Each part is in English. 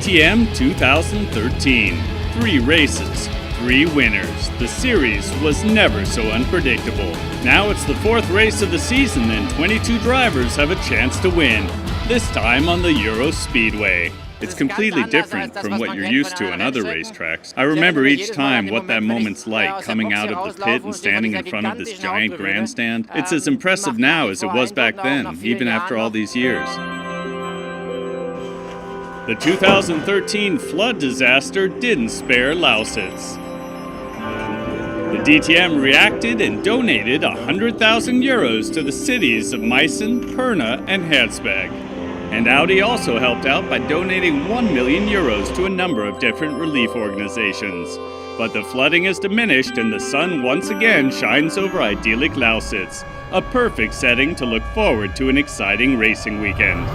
DTM 2013. 3 races, 3 winners. The series was never so unpredictable. Now it's the 4th race of the season and 22 drivers have a chance to win, this time on the Euro Speedway. It's completely different from what you're used to on other racetracks. I remember each time what that moment's like, coming out of the pit and standing in front of this giant grandstand. It's as impressive now as it was back then, even after all these years. The 2013 flood disaster didn't spare Lausitz. The DTM reacted and donated 100,000 euros to the cities of Meissen, Pirna, and Herzberg. And Audi also helped out by donating 1 million euros to a number of different relief organizations. But the flooding is diminished and the sun once again shines over idyllic Lausitz, a perfect setting to look forward to an exciting racing weekend.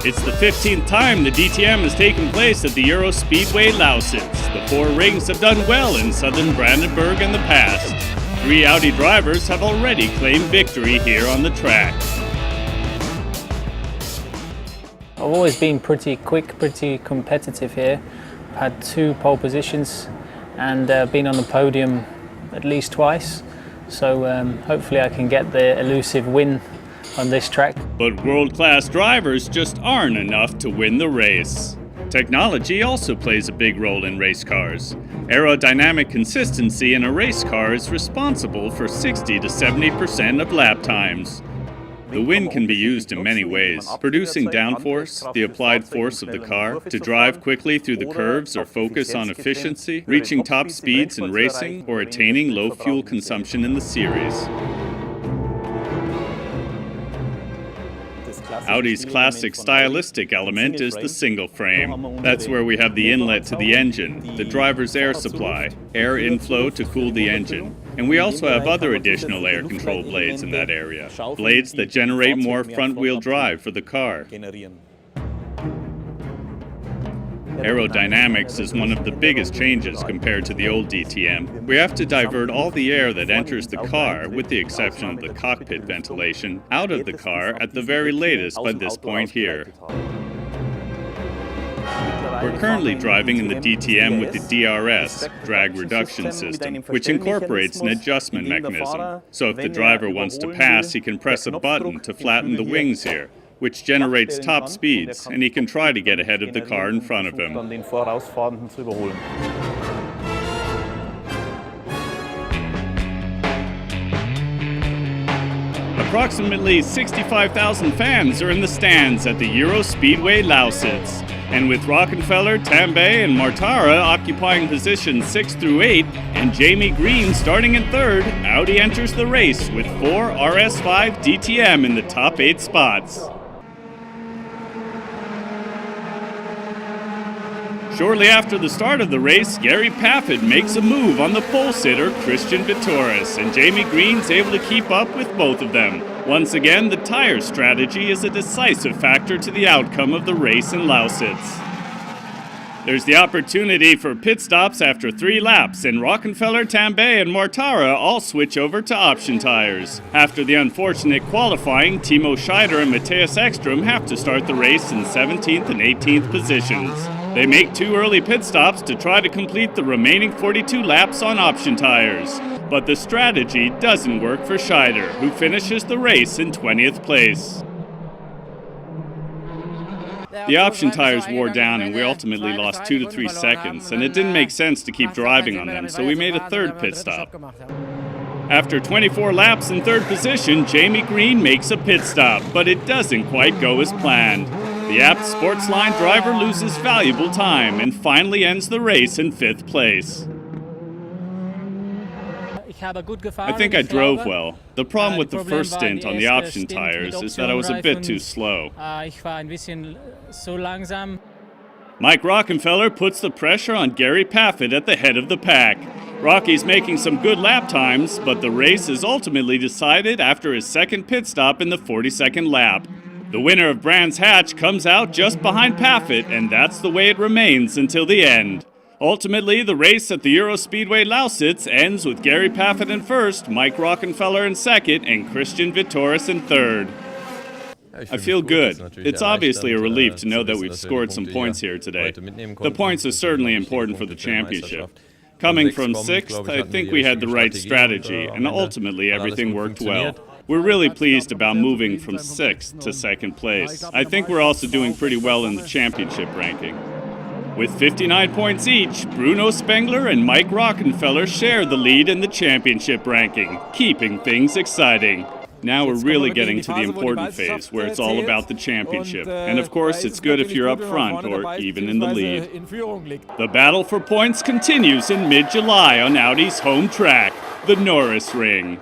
It's the 15th time the DTM has taken place at the Euro Speedway Lausitz. The 4 rings have done well in southern Brandenburg in the past. 3 Audi drivers have already claimed victory here on the track. I've always been pretty quick, pretty competitive here. I've had 2 pole positions and been on the podium at least twice. So hopefully I can get the elusive win on this track. But world-class drivers just aren't enough to win the race. Technology also plays a big role in race cars. Aerodynamic consistency in a race car is responsible for 60 to 70% of lap times. The wind can be used in many ways, producing downforce, the applied force of the car, to drive quickly through the curves or focus on efficiency, reaching top speeds in racing, or attaining low fuel consumption in the series. Audi's classic stylistic element is the single frame. That's where we have the inlet to the engine, the driver's air supply, air inflow to cool the engine. And we also have other additional air control blades in that area, blades that generate more front-wheel drive for the car. Aerodynamics is one of the biggest changes compared to the old DTM. We have to divert all the air that enters the car, with the exception of the cockpit ventilation, out of the car at the very latest by this point here. We're currently driving in the DTM with the DRS, drag reduction system, which incorporates an adjustment mechanism. So if the driver wants to pass, he can press a button to flatten the wings here, which generates top speeds, and he can try to get ahead of the car in front of him. Approximately 65,000 fans are in the stands at the Euro Speedway Lausitz. And with Rockefeller, Tambay, and Mortara occupying positions 6 through 8, and Jamie Green starting in 3rd, Audi enters the race with 4 RS5 DTM in the top 8 spots. Shortly after the start of the race, Gary Paffett makes a move on the pole sitter Christian Vittoris, and Jamie Green's able to keep up with both of them. Once again, the tire strategy is a decisive factor to the outcome of the race in Lausitz. There's the opportunity for pit stops after 3 laps, and Rockefeller, Tambay, and Mortara all switch over to option tires. After the unfortunate qualifying, Timo Scheider and Matthias Ekstrom have to start the race in 17th and 18th positions. They make 2 early pit stops to try to complete the remaining 42 laps on option tires. But the strategy doesn't work for Scheider, who finishes the race in 20th place. The option tires wore down and we ultimately lost 2 to 3 seconds, and it didn't make sense to keep driving on them, so we made a 3rd pit stop. After 24 laps in 3rd position, Jamie Green makes a pit stop, but it doesn't quite go as planned. The apt Sportsline driver loses valuable time and finally ends the race in 5th place. I think I drove well. The problem with the first stint on the option tires is that I was a bit too slow. Mike Rockefeller puts the pressure on Gary Paffett at the head of the pack. Rocky's making some good lap times, but the race is ultimately decided after his 2nd pit stop in the 42nd lap. The winner of Brands Hatch comes out just behind Paffett, and that's the way it remains until the end. Ultimately, the race at the Euro Speedway Lausitz ends with Gary Paffett in 1st, Mike Rockefeller in 2nd, and Christian Vittoris in 3rd. I feel good. It's obviously a relief to know that we've scored some points here today. The points are certainly important for the championship. Coming from 6th, I think we had the right strategy, and ultimately everything worked well. We're really pleased about moving from 6th to 2nd place. I think we're also doing pretty well in the championship ranking. With 59 points each, Bruno Spengler and Mike Rockenfeller share the lead in the championship ranking, keeping things exciting. Now we're really getting to the important phase, where it's all about the championship. And of course, it's good if you're up front or even in the lead. The battle for points continues in mid-July on Audi's home track, the Norris Ring.